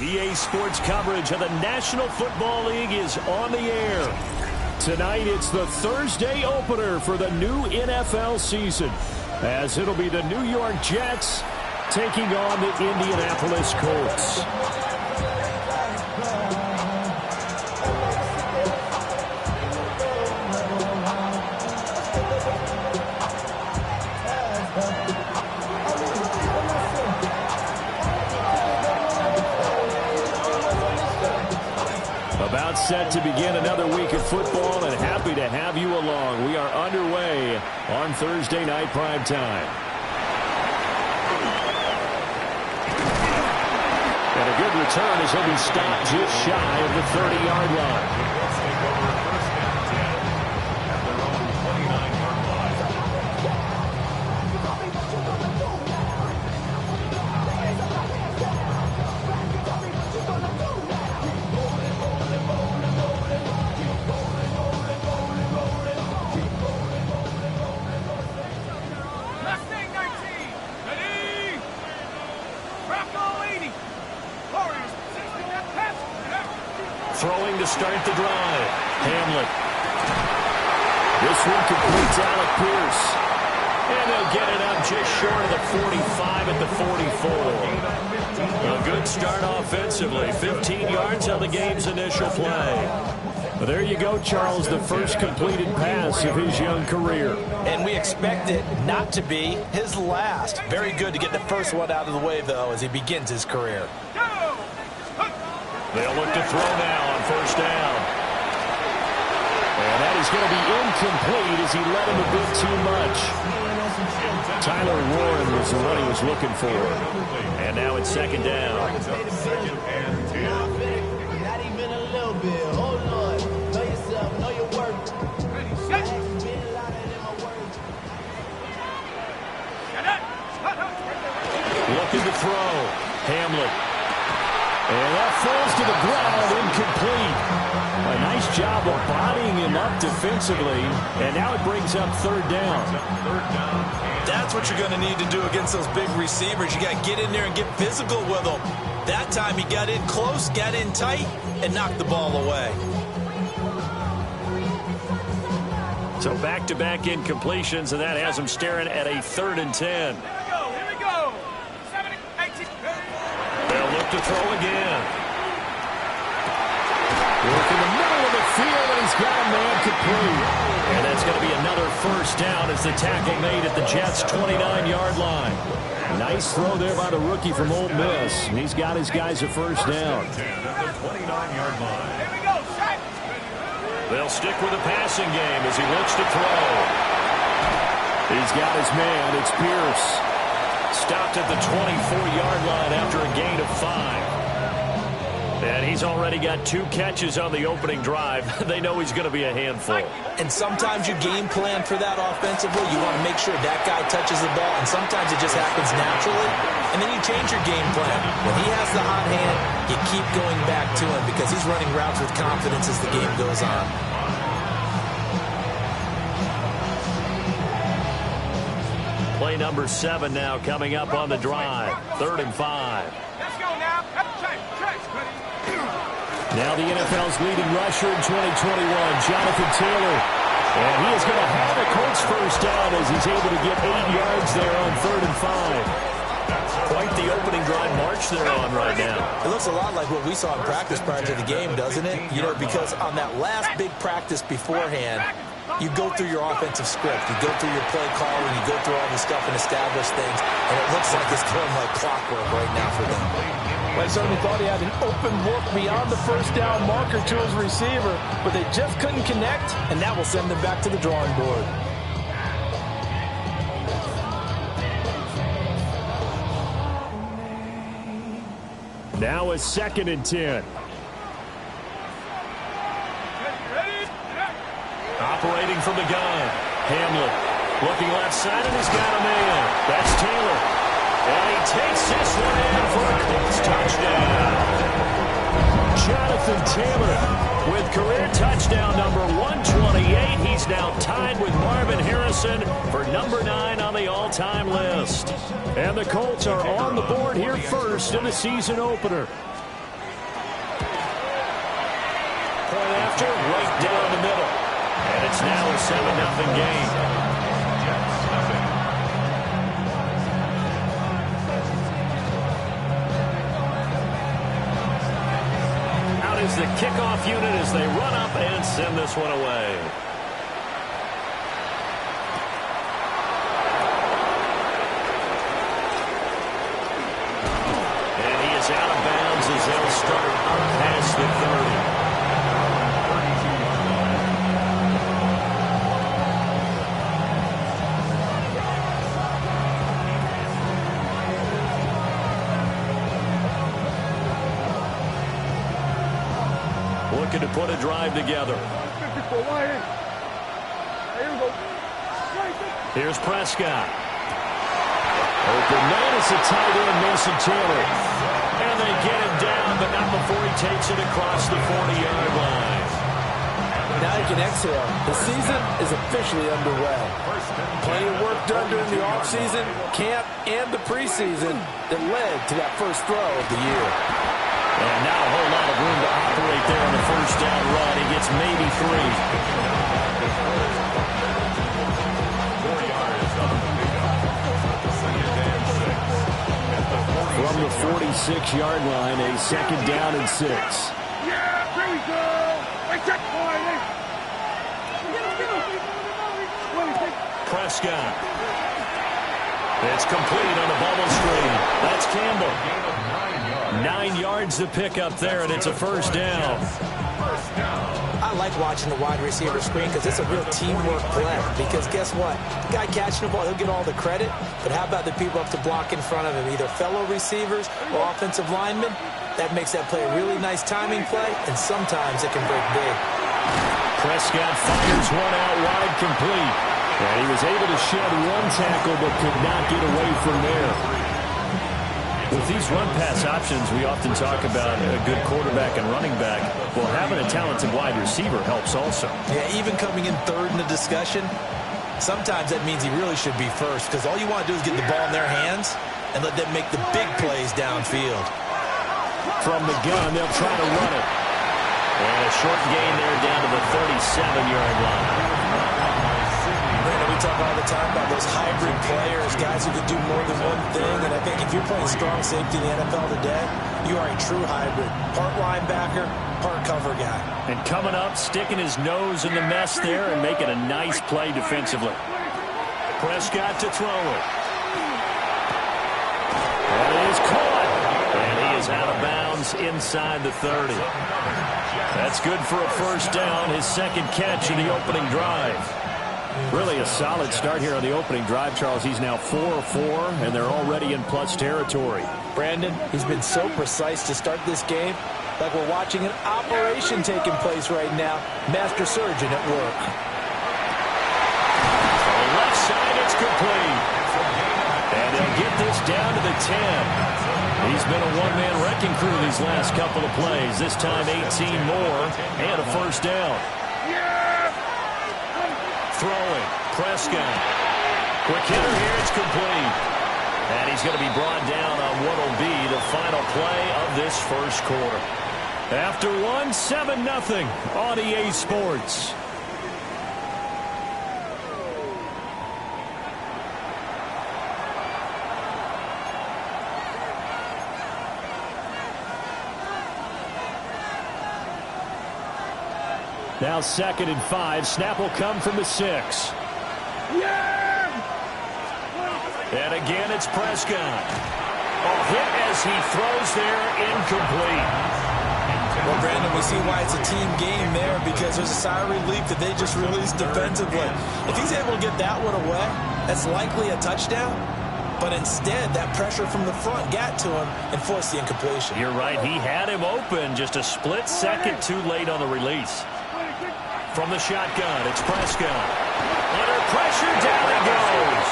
EA Sports coverage of the National Football League is on the air. Tonight, it's the Thursday opener for the new NFL season, as it'll be the New York Jets taking on the Indianapolis Colts. About set to begin another week of football, and happy to have you along. We are underway on Thursday night primetime. And a good return as he'll be stopped just shy of the 30-yard line. Throwing to start the drive. Hamlet. This one completes Alec Pierce. And they'll get it up just short of the 45 at the 44. A good start offensively. 15 yards on the game's initial play. Well, there you go, Charles, the first completed pass of his young career. And we expect it not to be his last. Very good to get the first one out of the way, though, as he begins his career. They'll look to throw now on first down. And that is going to be incomplete as he led him a bit too much. Tyler Warren was the one he was looking for. And now it's second down. Not even a little bit. Hold on. Know yourself. Know your worth. Looking to throw. Hamlet. And that falls to the ground, incomplete. A nice job of bodying him up defensively, and now it brings up third down. That's what you're going to need to do against those big receivers. You got to get in there and get physical with them. That time he got in close, got in tight, and knocked the ball away. So back-to-back incompletions, and that has him staring at a 3rd and 10. To throw again. Work in the middle of the field, and he's got a man complete. And that's going to be another first down as the tackle made at the Jets' 29-yard line. Nice throw there by the rookie from Ole Miss. And he's got his guys a first down. They'll stick with the passing game as he looks to throw. He's got his man. It's Pierce. Stopped at the 24-yard line after a gain of 5. And he's already got 2 catches on the opening drive. They know he's going to be a handful. And sometimes you game plan for that offensively. You want to make sure that guy touches the ball, and sometimes it just happens naturally. And then you change your game plan. When he has the hot hand, you keep going back to him because he's running routes with confidence as the game goes on. Play number 7 now coming up on the drive. 3rd and 5. Let's go now. Now the NFL's leading rusher in 2021, Jonathan Taylor. And he is going to have a Colts first down as he's able to get 8 yards there on 3rd and 5. Quite the opening drive march they're on right now. It looks a lot like what we saw in practice prior to the game, doesn't it? You know, because on that last big practice beforehand, you go through your offensive script, you go through your play calling, you go through all this stuff and establish things, and it looks like it's going like clockwork right now for them. Well, I certainly thought he had an open look beyond the first down marker to his receiver, but they just couldn't connect, and that will send them back to the drawing board. Now a 2nd and 10. Operating from the gun. Hamlet looking left side, and he's got a man. That's Taylor. And he takes this one in for a Colts touchdown. Jonathan Taylor with career touchdown number 128. He's now tied with Marvin Harrison for number 9 on the all-time list. And the Colts are on the board here first in the season opener. Point after, right down the middle. And it's now a 7-0 game. Out is the kickoff unit as they run up and send this one away. And he is out of bounds as they'll start up past the 30. Looking to put a drive together. Here's Prescott. Open man is the tight end, Mason Taylor. And they get him down, but not before he takes it across the 40-yard line. Now you can exhale. The season is officially underway. Plenty of work done during the offseason, camp, and the preseason that led to that first throw of the year. And now a whole lot of room to operate there on the first down run. He gets maybe 3. From the 46-yard line, a second down and 6. Yeah, there we go. Prescott. It's complete on a bubble screen. That's Campbell. 9 yards to pick up there, and it's a first down. I like watching the wide receiver screen because it's a real teamwork play. Because guess what? The guy catching the ball, he'll get all the credit. But how about the people up to block in front of him, either fellow receivers or offensive linemen? That makes that play a really nice timing play, and sometimes it can break big. Prescott fires one out wide, complete. And he was able to shed one tackle but could not get away from there. With these run-pass options, we often talk about a good quarterback and running back. Well, having a talented wide receiver helps also. Yeah, even coming in third in the discussion, sometimes that means he really should be first because all you want to do is get the ball in their hands and let them make the big plays downfield. From the gun, they'll try to run it. And a short gain there down to the 37-yard line. Brandon, we talk all the time about those hybrid players, guys who can do more than one thing. And I think if you're playing strong safety in the NFL today, you are a true hybrid. Part linebacker, part cover guy. And coming up, sticking his nose in the mess there and making a nice play defensively. Prescott to throw it. That is caught. And he is out of bounds inside the 30. That's good for a first down, his second catch in the opening drive. Really a solid start here on the opening drive, Charles. He's now 4 of 4, and they're already in plus territory. Brandon, he's been so precise to start this game, like we're watching an operation taking place right now. Master surgeon at work. On the left side, it's complete. And they'll get this down to the 10. He's been a one-man wrecking crew these last couple of plays. This time 18 more and a first down. Throwing, Prescott. Quick hitter here, it's complete. And he's going to be brought down on what will be the final play of this first quarter. After one, 7-0 on EA Sports. Now 2nd and 5. Snap will come from the 6. And again, it's Prescott. A hit as he throws there, incomplete. Well, Brandon, we see why it's a team game there because there's a sigh of relief that they just released defensively. If he's able to get that one away, that's likely a touchdown. But instead, that pressure from the front got to him and forced the incompletion. You're right. He had him open just a split second too late on the release. From the shotgun, it's Prescott. Under pressure, down he goes.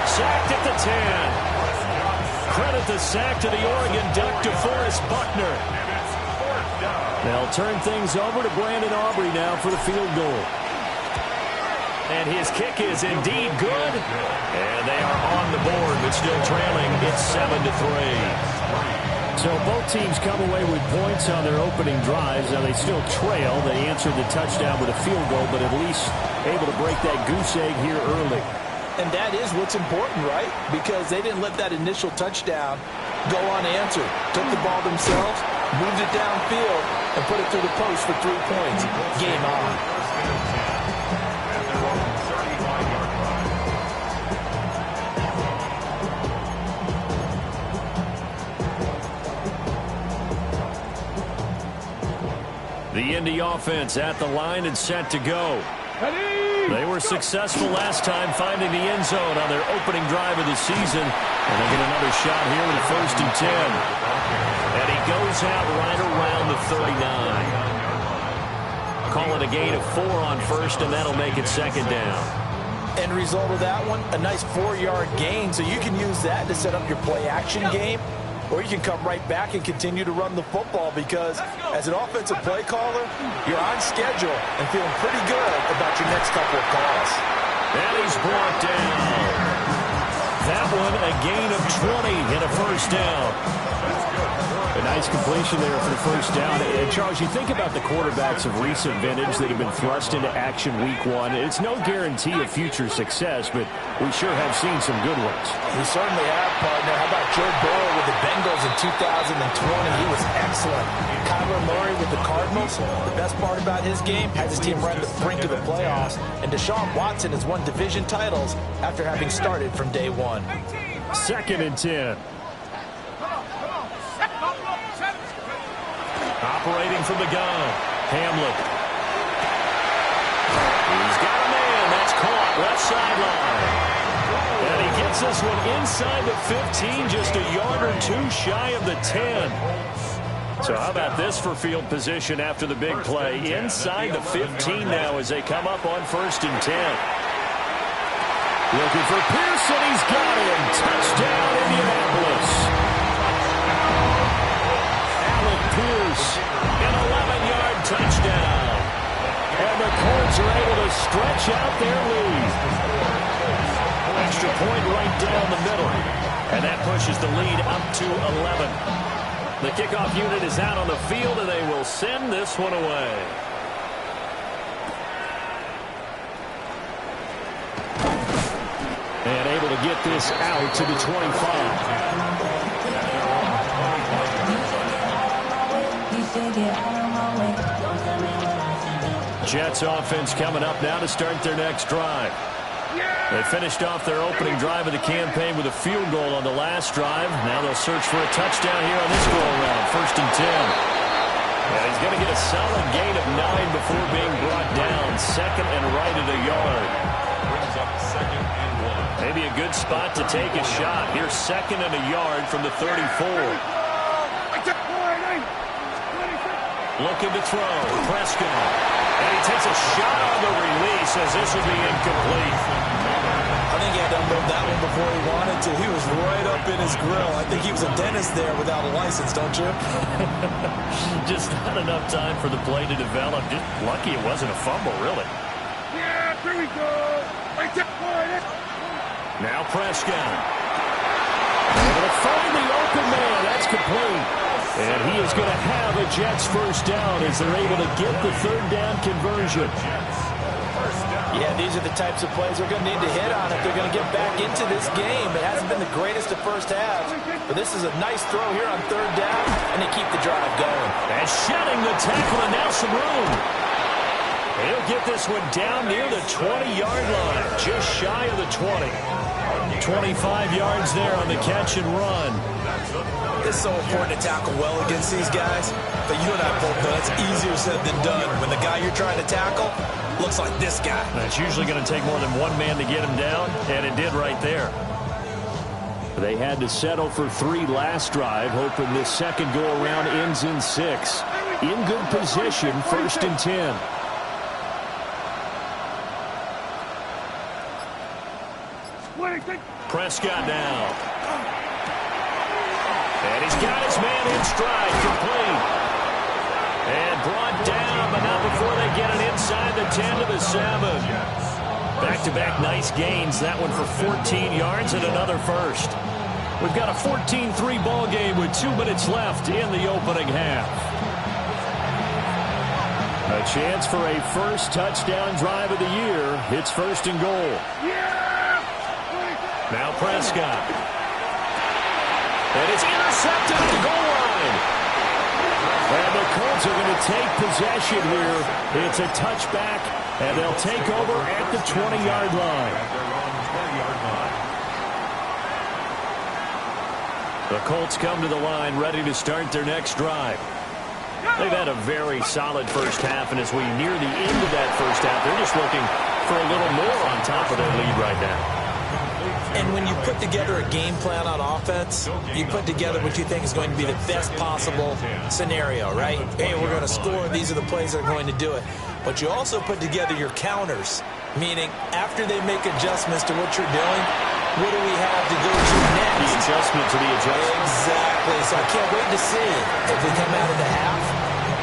Sacked at the 10. Credit the sack to the Oregon Duck, DeForest Buckner. They'll turn things over to Brandon Aubrey now for the field goal. And his kick is indeed good. And they are on the board, but still trailing. It's 7-3. So both teams come away with points on their opening drives. Now they still trail. They answered the touchdown with a field goal, but at least able to break that goose egg here early. And that is what's important, right? Because they didn't let that initial touchdown go unanswered. Took the ball themselves, moved it downfield, and put it through the post for 3 points. Game on. The Indy offense at the line and set to go. They were successful last time finding the end zone on their opening drive of the season. And they get another shot here with a 1st and 10. And he goes out right around the 39. Call it a gain of 4 on 1st, and that'll make it 2nd down. End result of that one, a nice 4-yard gain. So you can use that to set up your play-action game. Or you can come right back and continue to run the football because as an offensive play caller, you're on schedule and feeling pretty good about your next couple of calls. And he's brought down. That one a gain of 20 and a 1st down. A nice completion there for the 1st down. And Charles, you think about the quarterbacks of recent vintage that have been thrust into action week 1. It's no guarantee of future success, but we sure have seen some good ones. We certainly have, partner. How about Joe Burrow with the Bengals in 2020? He was excellent. Kyler Murray with the Cardinals. The best part about his game has his team right at the brink of the playoffs. And Deshaun Watson has won division titles after having started from day 1. 2nd and 10. Operating from the gun, Hamlet. He's got a man. That's caught. Left sideline. And he gets this one inside the 15, just a yard or 2 shy of the 10. So how about this for field position after the big play? Inside the 15 now as they come up on 1st and 10. Looking for Pearson. He's got him. Touchdown, Indianapolis. Pierce, an 11-yard touchdown. And the Colts are able to stretch out their lead. Extra point right down the middle. And that pushes the lead up to 11. The kickoff unit is out on the field, and they will send this one away. And able to get this out to the 25. Jets offense coming up now to start their next drive. They finished off their opening drive of the campaign with a field goal on the last drive. Now they'll search for a touchdown here on this go-around. 1st and 10. And he's going to get a solid gain of 9 before being brought down. 2nd and right at a yard. Brings up 2nd and 1. Maybe a good spot to take a shot. Here's 2nd and a yard from the 34. Looking to throw. Prescott. And he takes a shot on the release as this will be incomplete. I think he had to unload that one before he wanted to. He was right up in his grill. I think he was a dentist there without a license, don't you? Just not enough time for the play to develop. Just lucky it wasn't a fumble, really. Yeah, here we go. Now Prescott. Able to find the open man. That's complete. And he is going to have a Jets 1st down as they're able to get the 3rd down conversion. Yeah, these are the types of plays they're going to need to hit on if they're going to get back into this game. It hasn't been the greatest of first halves, but this is a nice throw here on 3rd down, and they keep the drive going. And shedding the tackle, and now some room. He'll get this one down near the 20-yard line, just shy of the 20. 25 yards there on the catch and run. It's so important to tackle well against these guys, but you and I both know it's easier said than done when the guy you're trying to tackle looks like this guy. It's usually going to take more than one man to get him down, and it did right there. They had to settle for 3 last drive, hoping this second go-around ends in 6. In good position, 1st and 10. Prescott now. And he's got his man in stride, complete. And brought down, but not before they get it inside the 10 to the 7. Back-to-back nice gains. That one for 14 yards and another 1st. We've got a 14-3 ball game with 2 minutes left in the opening half. A chance for a first touchdown drive of the year. It's 1st and goal. Now Prescott. And it's intercepted at the goal line. And the Colts are going to take possession here. It's a touchback, and they'll take over at the 20-yard line. The Colts come to the line ready to start their next drive. They've had a very solid first half, and as we near the end of that first half, they're just looking for a little more on top of their lead right now. And when you put together a game plan on offense, you put together what you think is going to be the best possible scenario, right? Hey, we're going to score. These are the plays that are going to do it. But you also put together your counters, meaning after they make adjustments to what you're doing, what do we have to go to next? The adjustment to the adjustment. Exactly. So I can't wait to see if they come out of the half,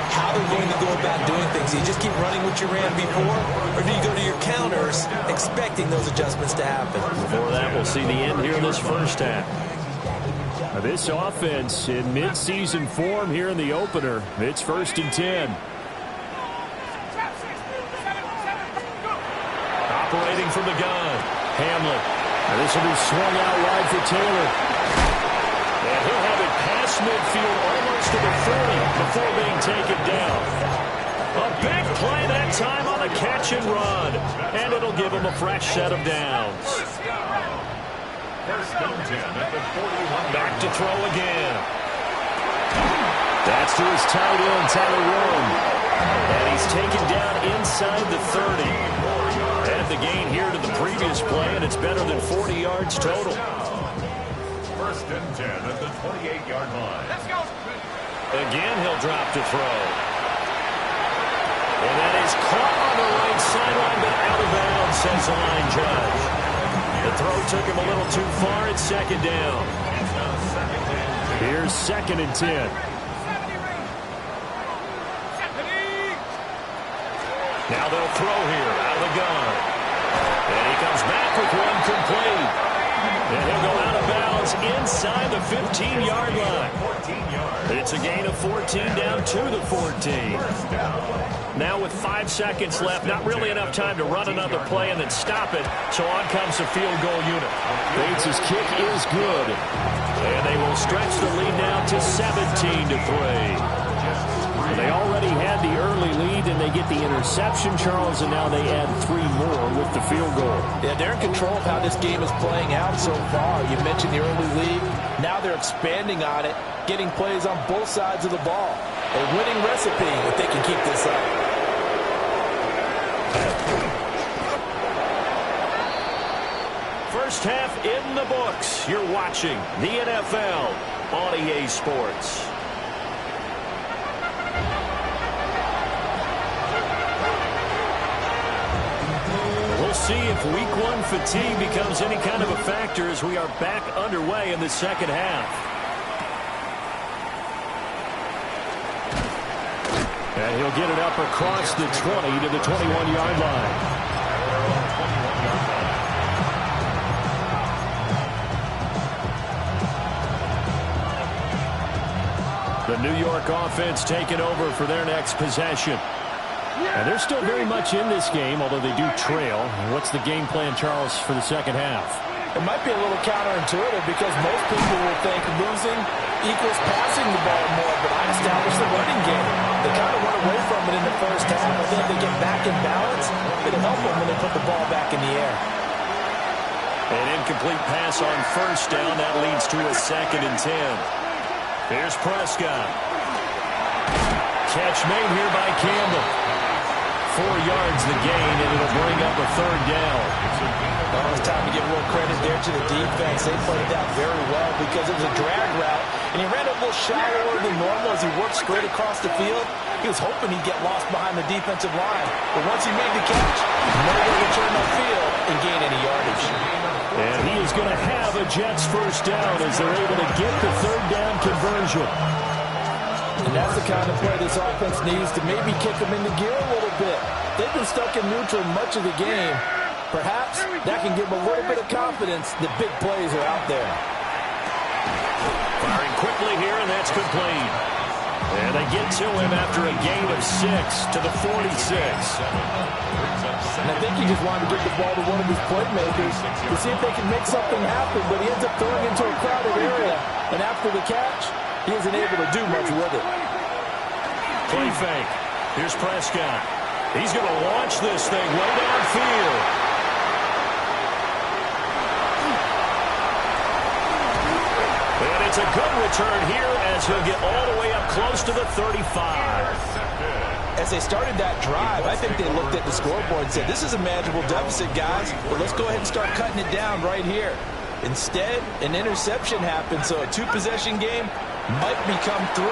how they're going to go about doing things. Do you just keep running what you ran before, or do you go to your counters expecting those adjustments to happen? Before that, we'll see the end here in this first half. Now, this offense in mid-season form here in the opener. It's 1st and 10. Operating from the gun, Hamlet. And this will be swung out wide for Taylor. And he'll have it past midfield almost to the 40 before being taken down. A big play that time on a catch and run. And it'll give him a fresh set of downs. Back to throw again. That's to his tight end, Tyler Warren. And he's taken down inside the 30. And the gain here to the previous play, and it's better than 40 yards total. 1st and 10 at the 28-yard line. Let's go. Again, he'll drop to throw. And that is caught on the right sideline, but out of bounds, says the line judge. The throw took him a little too far. It's 2nd down. Here's 2nd and 10. Now they'll throw here out of the gun. And he comes back with one complete. And he'll go out of bounds inside the 15-yard line. It's a gain of 14 down to the 14. Now with 5 seconds left, not really enough time to run another play and then stop it. So on comes the field goal unit. Bates' kick is good. And they will stretch the lead now to 17-3. They already had the early lead, and they get the interception, Charles, and now they add 3 more with the field goal. Yeah, they're in control of how this game is playing out so far. You mentioned the early lead. Now they're expanding on it, getting plays on both sides of the ball. A winning recipe if they can keep this up. First half in the books. You're watching the NFL on EA Sports. We'll see if week 1 fatigue becomes any kind of a factor as we are back underway in the second half. And he'll get it up across the 20 to the 21-yard line. The New York offense taking over for their next possession. And they're still very much in this game, although they do trail. What's the game plan, Charles, for the second half? It might be a little counterintuitive because most people will think losing equals passing the ball more, but I established the running game. They kind of went away from it in the first half. I think if they get back in balance, it'll help them when they put the ball back in the air. An incomplete pass on first down. That leads to a 2nd and 10. Here's Prescott. Catch made here by Campbell. 4 yards the gain, and it'll bring up a 3rd down. Oh, it's time to give a little credit there to the defense. They played that very well because it was a drag route, and he ran a little shallower than normal as he worked straight across the field. He was hoping he'd get lost behind the defensive line. But once he made the catch, no way to turn the field and gain any yardage. And he is going to have a Jets first down as they're able to get the 3rd down conversion. And that's the kind of play this offense needs to maybe kick them into gear a little bit. They've been stuck in neutral much of the game. Perhaps that can give them a little bit of confidence that big plays are out there. Firing quickly here, and that's complete. And they get to him after a gain of 6 to the 46. And I think he just wanted to get the ball to one of his playmakers to see if they can make something happen, but he ends up throwing into a crowded area. And after the catch, he isn't able to do much with it. Play fake. Here's Prescott. He's going to launch this thing way downfield. And it's a good return here as he'll get all the way up close to the 35. As they started that drive, I think they looked at the scoreboard and said, this is a manageable deficit, guys, but let's go ahead and start cutting it down right here. Instead, an interception happened, so a two-possession game might become 3.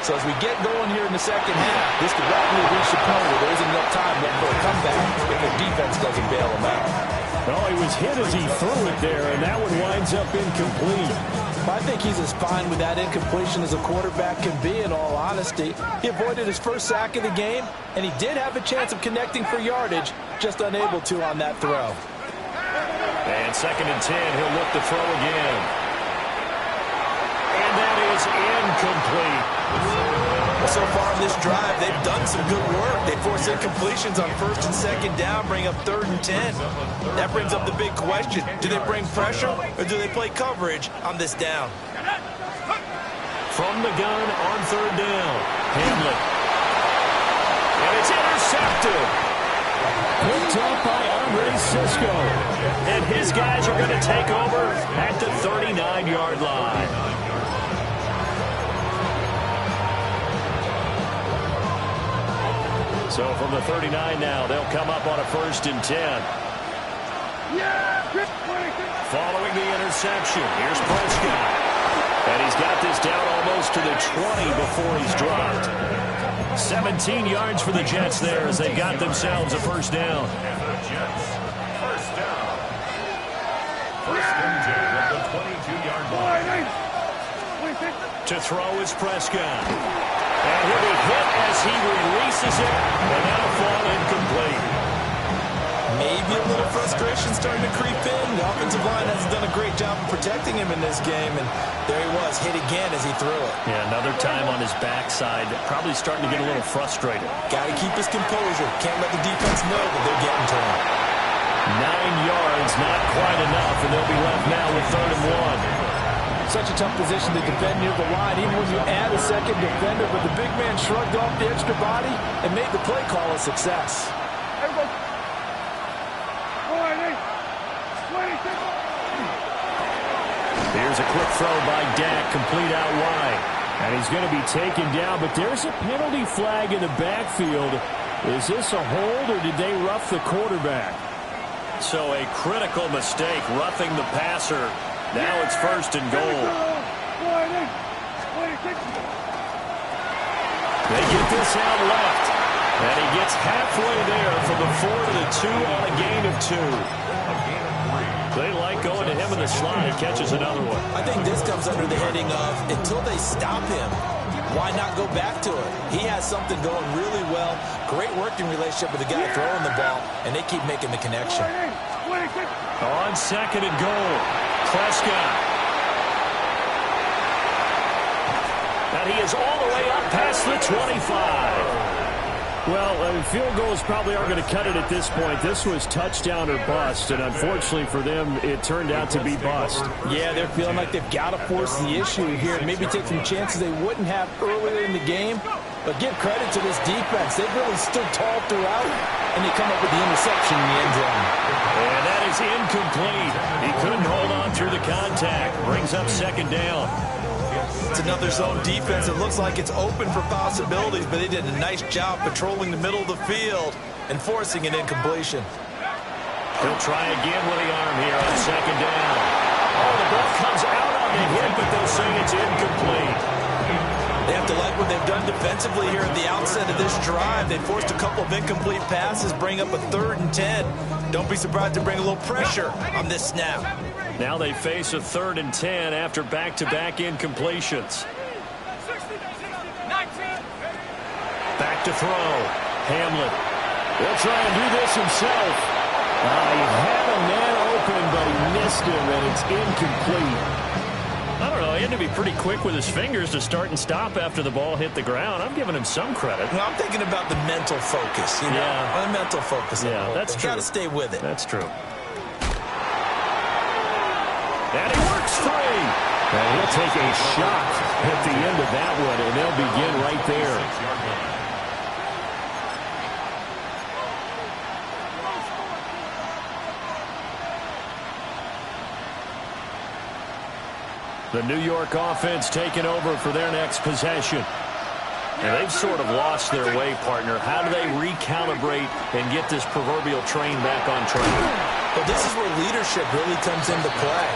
So as we get going here in the second half, this could rapidly reach the point where there isn't enough time left for a comeback if the defense doesn't bail them out. Well, he was hit as he threw it there, and that one winds up incomplete. I think he's as fine with that incompletion as a quarterback can be, in all honesty. He avoided his first sack of the game, and he did have a chance of connecting for yardage, just unable to on that throw. And 2nd and 10, he'll look to throw again. And that is incomplete. Well, so far in this drive, they've done some good work. They force incompletions on 1st and 2nd down, bring up 3rd and 10. That brings up the big question. Do they bring pressure or do they play coverage on this down? From the gun on 3rd down. Hamlet. And it's intercepted. Picked up by Andre Cisco. And his guys are going to take over at the 39-yard line. So from the 39 now, they'll come up on a 1st and 10. Following the interception, here's Prescott. And he's got this down almost to the 20 before he's dropped. 17 yards for the Jets there as they got themselves a 1st down. First down. 1st and 10 at the 22-yard line. To throw is Prescott. And he'll be hit as he releases it, and that'll fall incomplete. Maybe a little frustration starting to creep in. The offensive line hasn't done a great job of protecting him in this game, and there he was, hit again as he threw it. Yeah, another time on his backside, probably starting to get a little frustrated. Got to keep his composure. Can't let the defense know that they're getting to him. 9 yards, not quite enough, and they'll be left now with 3rd and 1. Such a tough position to defend near the line, even when you add a second defender, but the big man shrugged off the extra body and made the play call a success. Here's a quick throw by Dak, complete out wide. And he's going to be taken down, but there's a penalty flag in the backfield. Is this a hold, or did they rough the quarterback? So a critical mistake, roughing the passer. Now it's 1st and goal. They get this out left. And he gets halfway there from the 4 to the 2 on a gain of 2. They like going to him in the slot. He catches another one. I think this comes under the heading of, until they stop him, why not go back to it? He has something going really well. Great working relationship with the guy throwing the ball, and they keep making the connection. On 2nd and goal, Prescott. And he is all the way up past the 25. Well, field goals probably aren't going to cut it at this point. This was touchdown or bust, and unfortunately for them, it turned out to be bust. Yeah, they're feeling like they've got to force the issue here and maybe take some chances they wouldn't have earlier in the game. But give credit to this defense. They've really stood tall throughout, and they come up with the interception in the end zone. And that is incomplete. He couldn't hold on through the contact. Brings up 2nd down. It's another zone defense. It looks like it's open for possibilities, but they did a nice job patrolling the middle of the field and forcing an incompletion. He'll try again with the arm here on 2nd down. Oh, the ball comes out on the hit, but they'll say it's incomplete. They have to like what they've done defensively here at the outset of this drive. They forced a couple of incomplete passes, bring up a 3rd and 10. Don't be surprised to bring a little pressure on this snap. Now they face a 3rd and 10 after back-to-back incompletions. Back to throw. Hamlet. He'll try and do this himself. He had a man open, but he missed him, and it's incomplete. I don't know. he had to be pretty quick with his fingers to start and stop after the ball hit the ground. I'm giving him some credit. Well, I'm thinking about the mental focus, you know? Yeah. The mental focus. Yeah, that's true. Got to stay with it. That's true. And he works free. And he'll take a shot at the end of that one, and they'll begin right there. The New York offense taking over for their next possession. And they've sort of lost their way, partner. How do they recalibrate and get this proverbial train back on track? Well, this is where leadership really comes into play.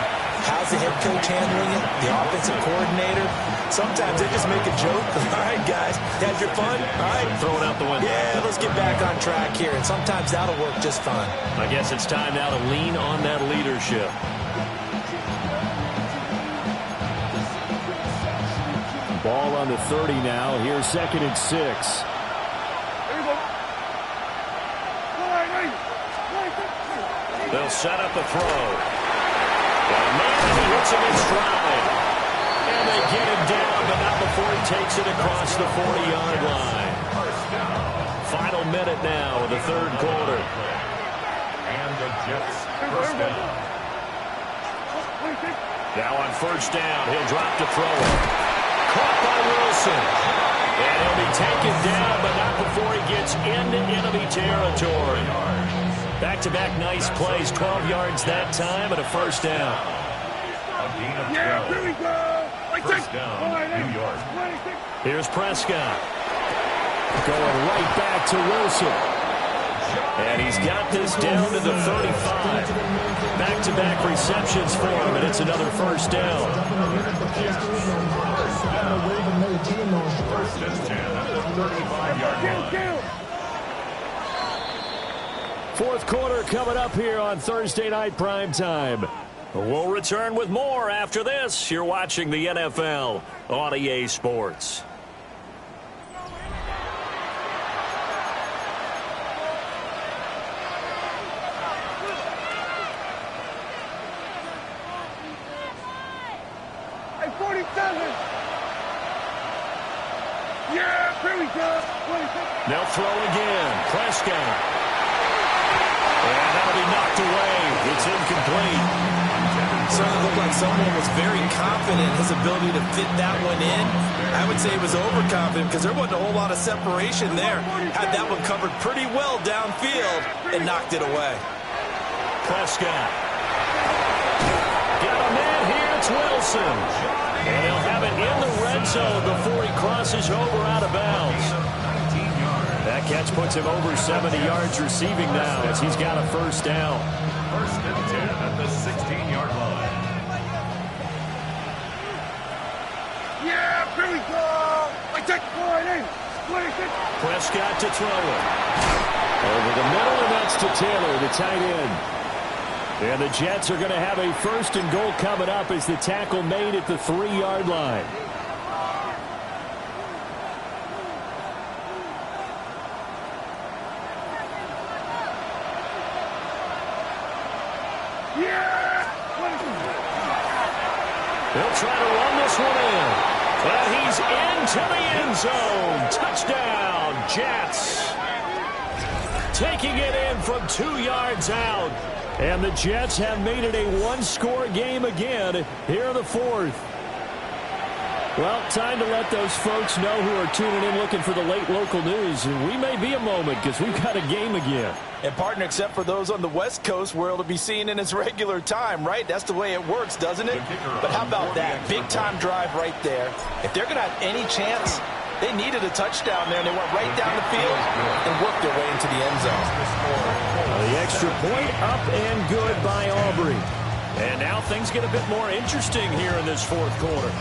How's the head coach handling it? The offensive coordinator? Sometimes they just make a joke. All right, guys, had your fun? All right. Throw it out the window. Yeah, let's get back on track here. And sometimes that'll work just fine. I guess it's time now to lean on that leadership. Ball on the 30 now. Here's 2nd and 6. They'll set up a throw. Man, he hits him in stride. And they get him down, but not before he takes it across the 40-yard line. Final minute now of the third quarter. And the Jets first down. Now on first down, he'll drop to throw it. Caught by Wilson. And he'll be taken down, but not before he gets into enemy territory. Back-to-back nice plays, 12 yards that time, and a first down. A gain of 12. Yeah, here we go. First down, New York. Here's Prescott. Going right back to Wilson. And he's got this down to the 35. Back-to-back receptions for him, and it's another first down. First and 10 at the 35-yard line. Fourth quarter coming up here on Thursday Night Primetime. We'll return with more after this. You're watching the NFL on EA Sports. Hey, 47. Yeah, here we go. 47. They'll throw again. Prescott. And that'll be knocked away. It's incomplete. Certainly looked like someone was very confident in his ability to fit that one in. I would say he was overconfident because there wasn't a whole lot of separation there. Had that one covered pretty well downfield and knocked it away. Prescott. Got a man here. It's Wilson. And he'll have it in the red zone before he crosses over out of bounds. That catch puts him over 70 yards receiving now as he's got a first down. First and 10 at the 16-yard line. Yeah, here we go. I take 40. 26. Prescott to throw it. Over the middle, and that's to Taylor, the tight end. And the Jets are going to have a first and goal coming up as the tackle made at the 3-yard line. They'll try to run this one in. And he's into the end zone. Touchdown, Jets. Taking it in from 2 yards out. And the Jets have made it a one-score game again here in the fourth. Well, time to let those folks know who are tuning in looking for the late local news. And we may be a moment because we've got a game again. And, partner, except for those on the West Coast where it'll be seen in its regular time, right? That's the way it works, doesn't it? But how about that? Big-time drive right there. If they're going to have any chance, they needed a touchdown there, and they went right down the field and worked their way into the end zone. The extra point up and good by Aubrey. And now things get a bit more interesting here in this fourth quarter.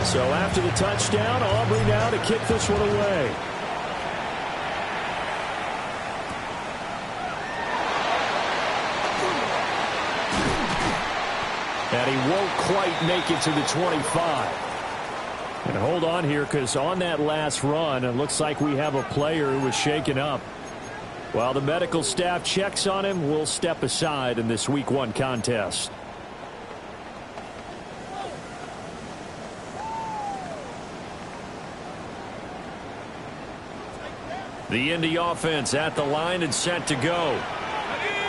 So after the touchdown, Aubrey now to kick this one away. And he won't quite make it to the 25. And hold on here, because on that last run, it looks like we have a player who was shaken up. While the medical staff checks on him, we'll step aside in this Week 1 contest. The Indy offense at the line and set to go.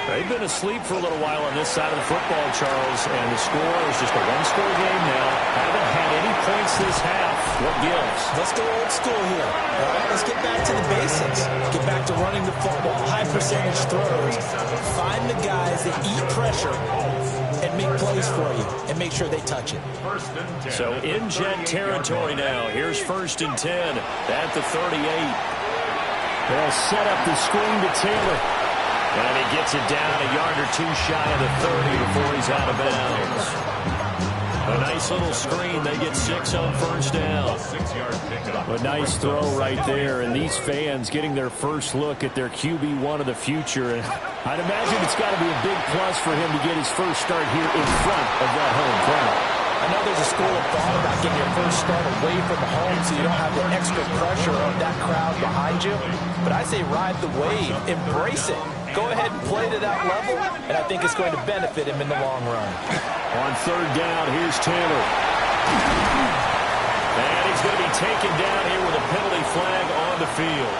They've been asleep for a little while on this side of the football, Charles, and the score is just a one-score game now. Haven't had any points this half. What gives? Let's go old school here. All right, let's get back to the basics. Get back to running the football, high-percentage throws. Find the guys that eat pressure and make plays for you and make sure they touch it. So in jet territory now. Here's 1st and 10 at the 38. They'll set up the screen to Taylor. And he gets it down a yard or two shy of the 30 before he's out of bounds. A nice little screen. They get 6 on 1st down. A nice throw right there. And these fans getting their first look at their QB1 of the future. And I'd imagine it's got to be a big plus for him to get his first start here in front of that home crowd. I know there's a school of thought about getting your first start away from home so you don't have the extra pressure of that crowd behind you. But I say ride the wave. Embrace it. Go ahead and play to that level, and I think it's going to benefit him in the long run. On 3rd down, here's Taylor. And he's going to be taken down here with a penalty flag on the field.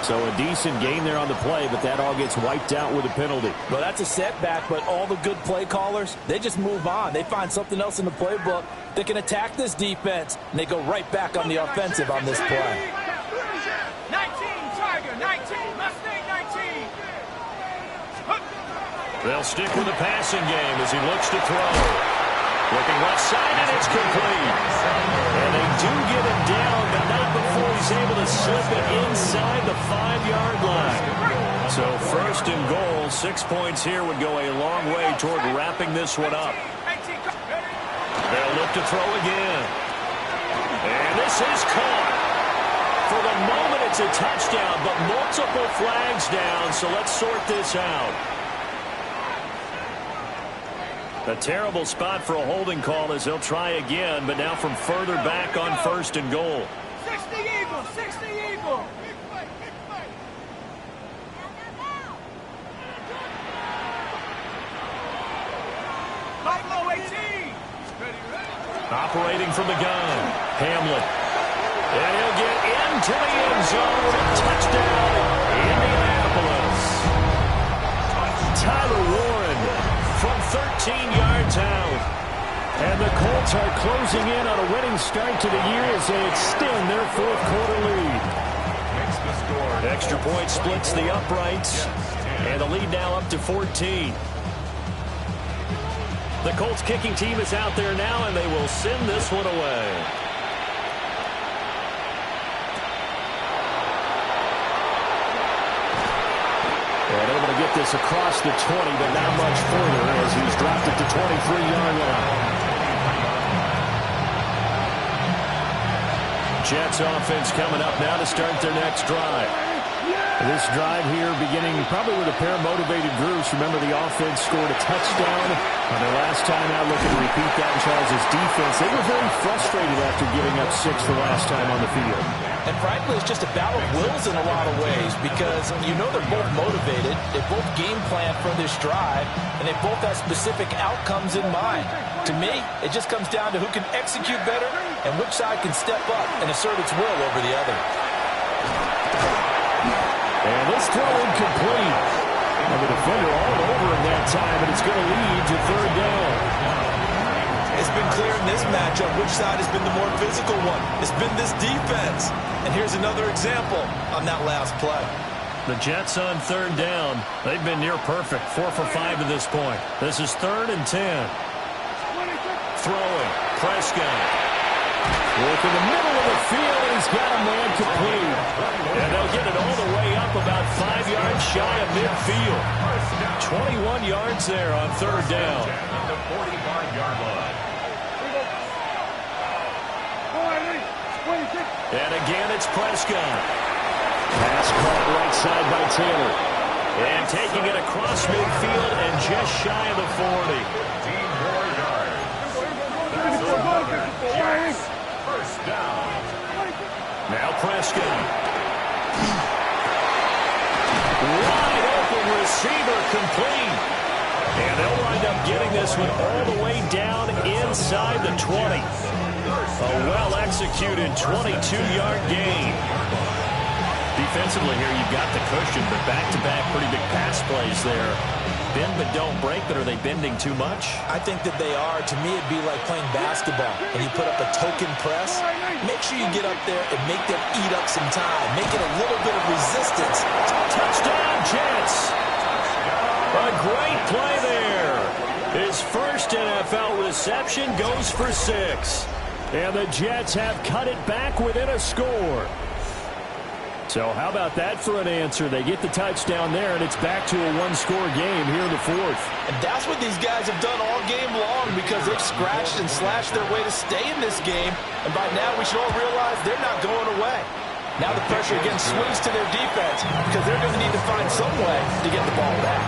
So a decent gain there on the play, but that all gets wiped out with a penalty. Well, that's a setback, but all the good play callers, they just move on. They find something else in the playbook that can attack this defense, and they go right back on the offensive on this play. 19, Tiger, 19, Mustang 19. They'll stick with the passing game as he looks to throw. Looking left side, and it's complete. And they do get him down, but not before he's able to slip it inside the 5-yard line. So 1st and goal, 6 points here would go a long way toward wrapping this one up. They'll look to throw again. And this is caught. For the moment, it's a touchdown, but multiple flags down, so let's sort this out. A terrible spot for a holding call as they'll try again, but now from further back on 1st and goal. 60 Eagles, 60 Eagles. Buffalo 18. Operating from the gun, Hamlet. And he'll get into the end zone. Touchdown, Indianapolis. Tyler Warren from 13 yards out. And the Colts are closing in on a winning start to the year as they extend their 4th quarter lead. Extra point splits the uprights. And the lead now up to 14. The Colts kicking team is out there now, and they will send this one away. And able to get this across the 20, but not much further as he's dropped it to 23-yard line. Jets offense coming up now to start their next drive. This drive here beginning probably with a pair of motivated groups. Remember, the offense scored a touchdown on their last time out. Looking to repeat that in Charles' defense. They were very frustrated after giving up 6 the last time on the field. And frankly, it's just a battle of wills in a lot of ways because you know they're both motivated. They both game plan for this drive, and they both have specific outcomes in mind. To me, it just comes down to who can execute better and which side can step up and assert its will over the other. And this throw incomplete. And the defender all over him that time, and it's going to lead to 3rd down. It's been clear in this matchup which side has been the more physical one. It's been this defense. And here's another example on that last play. The Jets on 3rd down. They've been near perfect. 4 for 5 to this point. This is 3rd and 10. Throwing. Prescott. Work in the middle of the field, and he's got a man complete. And they'll get it all the way up about 5 yards shy of midfield. 21 yards there on 3rd down. The 45-yard line. And again, it's Prescott. Pass caught right side by Taylor. And taking it across midfield and just shy of the 40. 15 more yards. First down. Now Prescott. Wide open receiver complete. And they'll wind up getting this one all the way down inside the 20. A well-executed 22-yard gain. Defensively here, you've got the cushion, but back-to-back pretty big pass plays there. Bend but don't break, but are they bending too much? I think that they are. To me, it'd be like playing basketball, and you put up a token press. Make sure you get up there and make them eat up some time. Make it a little bit of resistance. Touchdown, Jets! A great play there. His first NFL reception goes for 6. And the Jets have cut it back within a score. So how about that for an answer? They get the touchdown there, and it's back to a one-score game here in the 4th. And that's what these guys have done all game long because they've scratched and slashed their way to stay in this game. And by now we should all realize they're not going away. Now the pressure again swings to their defense because they're going to need to find some way to get the ball back.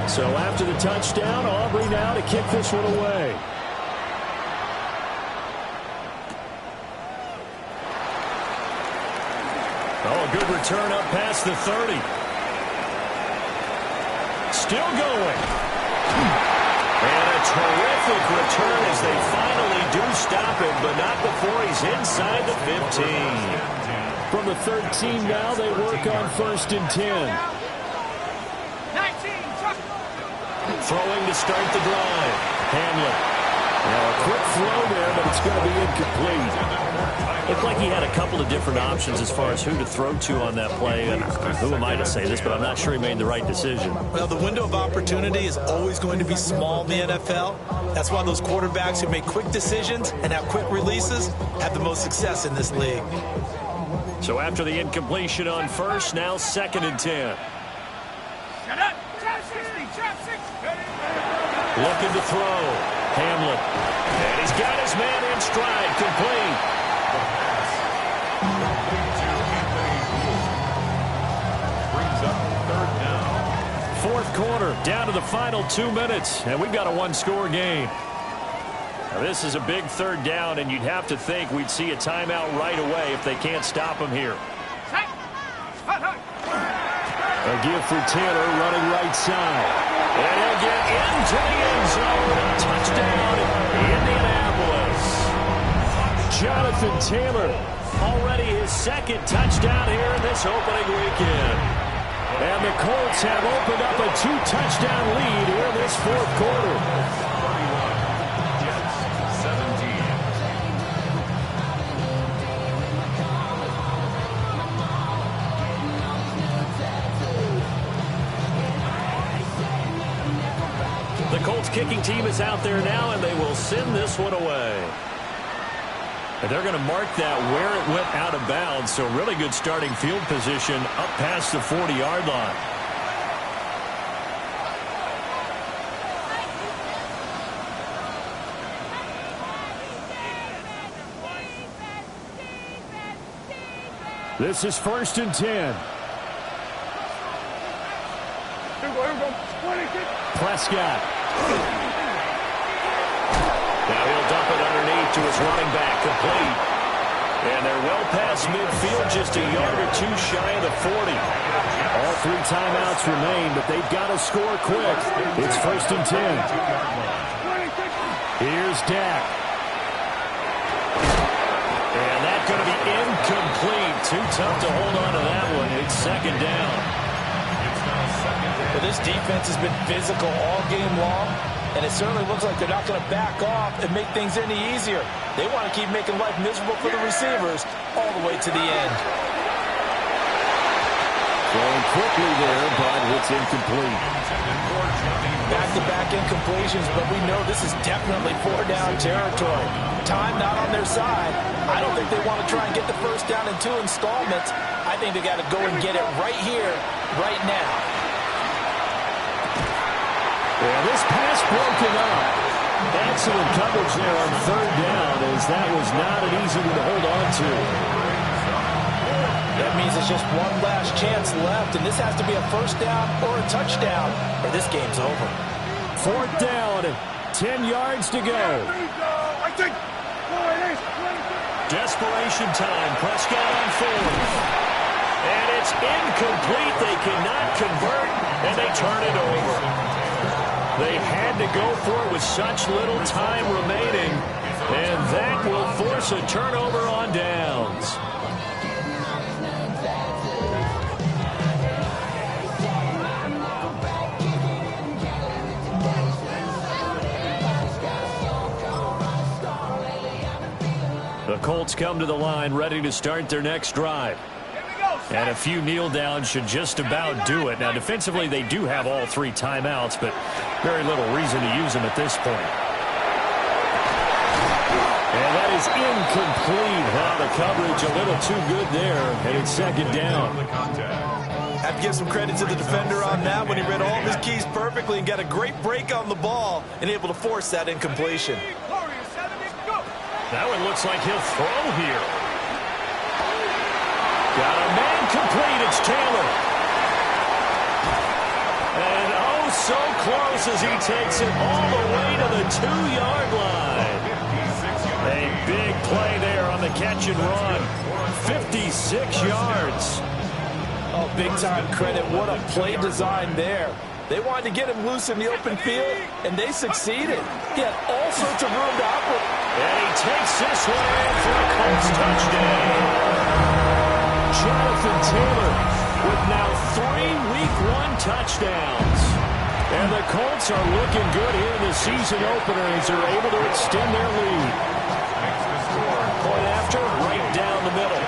So after the touchdown, Aubrey now to kick this one away. Oh, a good return up past the 30. Still going. And a terrific return as they finally do stop him, but not before he's inside the 15. From the 13 now, they work on 1st and 10. Throwing to start the drive. Hamlet. Now a quick throw there, but it's going to be incomplete. Looked like he had a couple of different options as far as who to throw to on that play. And who am I to say this, but I'm not sure he made the right decision. Well, the window of opportunity is always going to be small in the NFL. That's why those quarterbacks who make quick decisions and have quick releases have the most success in this league. So after the incompletion on 1st, now 2nd and 10. Looking to throw. Hamlet. And he's got his man in stride. Complete. Brings up 3rd down. 4th quarter. Down to the final 2 minutes. And we've got a one-score game. Now this is a big 3rd down, and you'd have to think we'd see a timeout right away if they can't stop him here. A give for Taylor running right side. And he'll get into the end zone. Touchdown, Indianapolis. Jonathan Taylor, already his 2nd touchdown here in this opening weekend. And the Colts have opened up a 2-touchdown lead here in this 4th quarter. Jets 17. The Colts kicking team is out there now, and they will send this one away. And they're going to mark that where it went out of bounds, so really good starting field position up past the 40-yard line. This is 1st and 10. Prescott. Now he'll dump it underneath to his running back, complete. And they're well past midfield, just a yard or 2 shy of the 40. All 3 timeouts remain, but they've got to score quick. It's 1st and 10. Here's Dak. And that's going to be incomplete. Too tough to hold on to that one. It's 2nd down. Well, this defense has been physical all game long, and it certainly looks like they're not going to back off and make things any easier. They want to keep making life miserable for the receivers all the way to the end. Throwing quickly there, but it's incomplete. Back-to-back incompletions, but we know this is definitely 4-down territory. Time not on their side. I don't think they want to try and get the 1st down in 2 installments. I think they got to go and get it right here, right now. Yeah, this pass broken up. Excellent coverage there on 3rd down, as that was not an easy one to hold on to. That means it's just one last chance left, and this has to be a 1st down or a touchdown, or this game's over. 4th down, 10 yards to go. Desperation time. Prescott on 4th. And it's incomplete. They cannot convert, and they turn it over. They had to go for it with such little time remaining, and that will force a turnover on downs. The Colts come to the line ready to start their next drive. And a few kneel downs should just about do it. Now, defensively, they do have all 3 timeouts, but very little reason to use them at this point. And that is incomplete. The coverage a little too good there, and it's second down. Have to give some credit to the defender on that when he read all of his keys perfectly and got a great break on the ball and able to force that incompletion. That one looks like he'll throw here. Got a man complete. It's Taylor. And oh, so close as he takes it all the way to the 2-yard line. A big play there on the catch and run. 56 yards. Oh, big-time credit. What a play design there. They wanted to get him loose in the open field, and they succeeded. He had all sorts of room to operate. And he takes this one in for a Colts touchdown. Jonathan Taylor with now 3 Week 1 touchdowns. And the Colts are looking good here in the season opener as they're able to extend their lead. Point after, right down the middle.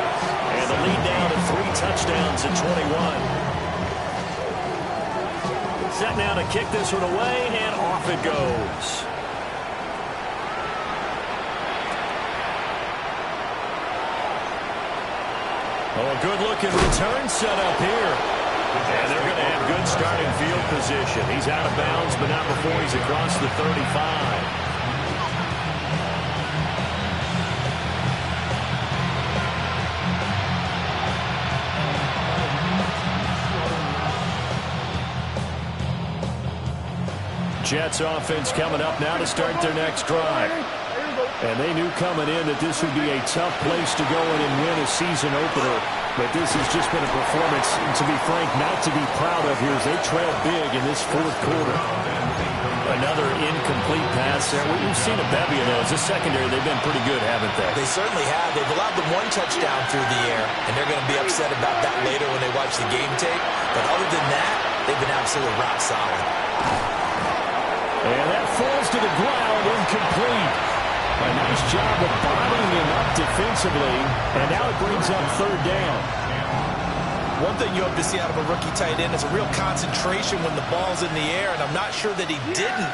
And the lead down to 3 touchdowns at 21. Set now to kick this one away, and off it goes. Oh, a good-looking return set up here. And they're going to have good starting field position. He's out of bounds, but not before he's across the 35. Jets offense coming up now to start their next drive. And they knew coming in that this would be a tough place to go in and win a season opener. But this has just been a performance, to be frank, not to be proud of here as they trail big in this 4th quarter. Another incomplete pass there. We've seen a bevy of those. This secondary, they've been pretty good, haven't they? They certainly have. They've allowed them 1 touchdown through the air, and they're going to be upset about that later when they watch the game tape. But other than that, they've been absolutely rock solid. And that falls to the ground, incomplete. A nice job of bottling him up defensively, and now it brings up 3rd down. One thing you hope to see out of a rookie tight end is a real concentration when the ball's in the air, and I'm not sure that he didn't,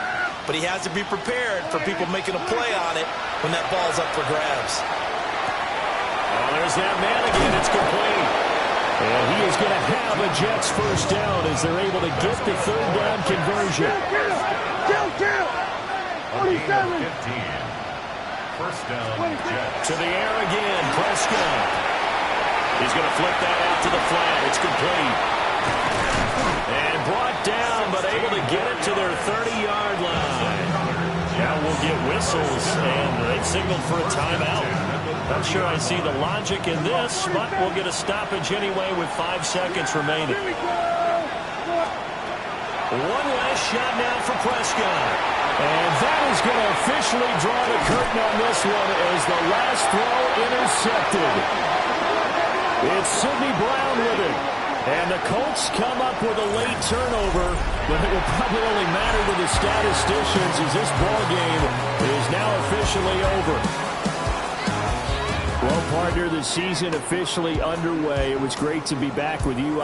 but he has to be prepared for people making a play on it when that ball's up for grabs. Oh, there's that man again. It's complete. And he is going to have a Jets first down as they're able to get the 3rd down conversion. Kill! 47! First down, Jets. To the air again, Prescott. He's going to flip that out to the flat. It's complete. And brought down, but able to get it to their 30-yard line. Now we'll get whistles, and they signaled for a timeout. Not sure I see the logic in this, but we'll get a stoppage anyway with 5 seconds remaining. One last shot now for Prescott. And that is going to officially draw the curtain on this one as the last throw intercepted. It's Sidney Brown with it. And the Colts come up with a late turnover, but it will probably only matter to the statisticians as this ball game is now officially over. Well, partner, the season officially underway. It was great to be back with you.